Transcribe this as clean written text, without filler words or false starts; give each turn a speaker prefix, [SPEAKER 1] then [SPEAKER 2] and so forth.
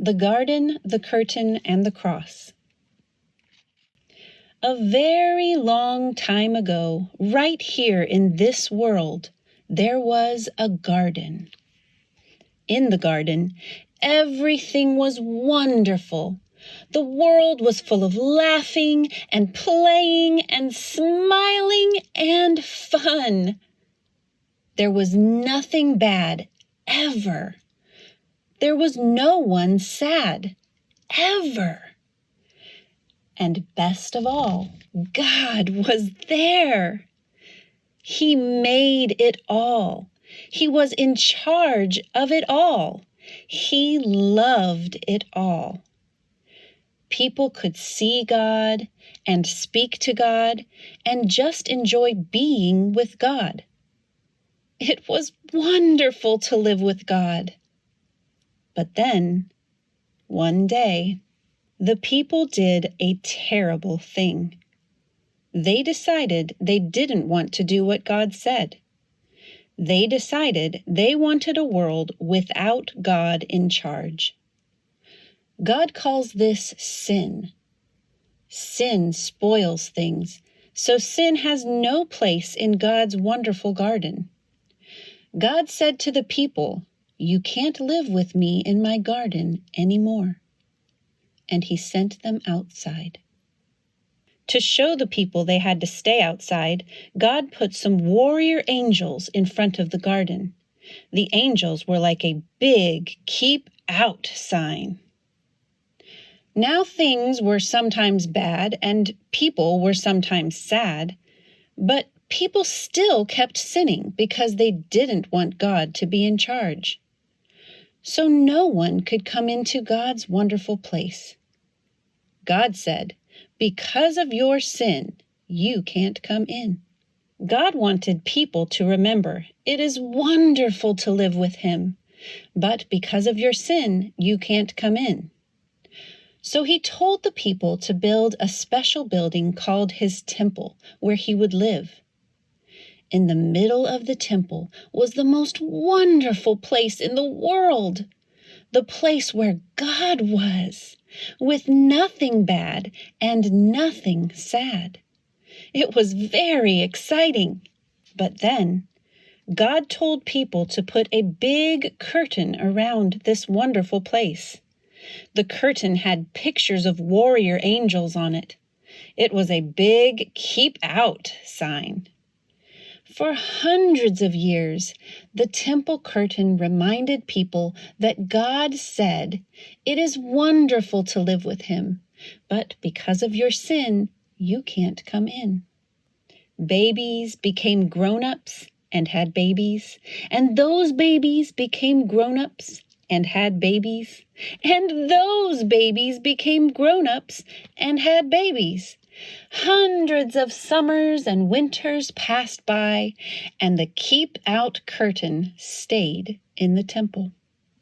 [SPEAKER 1] The Garden, the Curtain, and the Cross. A very long time ago, right here in this world, there was a garden. In the garden, everything was wonderful. The world was full of laughing and playing and smiling and fun. There was nothing bad ever. There was no one sad, ever. And best of all, God was there. He made it all. He was in charge of it all. He loved it all. People could see God and speak to God and just enjoy being with God. It was wonderful to live with God. But then, one day, the people did a terrible thing. They decided they didn't want to do what God said. They decided they wanted a world without God in charge. God calls this sin. Sin spoils things, so sin has no place in God's wonderful garden. God said to the people, "You can't live with me in my garden anymore." And he sent them outside. To show the people they had to stay outside, God put some warrior angels in front of the garden. The angels were like a big "Keep Out" sign. Now things were sometimes bad and people were sometimes sad, but people still kept sinning because they didn't want God to be in charge. So no one could come into God's wonderful place. God said, "Because of your sin, you can't come in." God wanted people to remember it is wonderful to live with Him, but because of your sin, you can't come in. So He told the people to build a special building called His temple, where He would live. In the middle of the temple was the most wonderful place in the world, the place where God was, with nothing bad and nothing sad. It was very exciting. But then, God told people to put a big curtain around this wonderful place. The curtain had pictures of warrior angels on it. It was a big "Keep Out" sign. For hundreds of years, the temple curtain reminded people that God said, "It is wonderful to live with Him, but because of your sin, you can't come in." Babies became grown-ups and had babies, and those babies became grown-ups and had babies, and those babies became grown-ups and had babies. Hundreds of summers and winters passed by, and the "Keep Out" curtain stayed in the temple.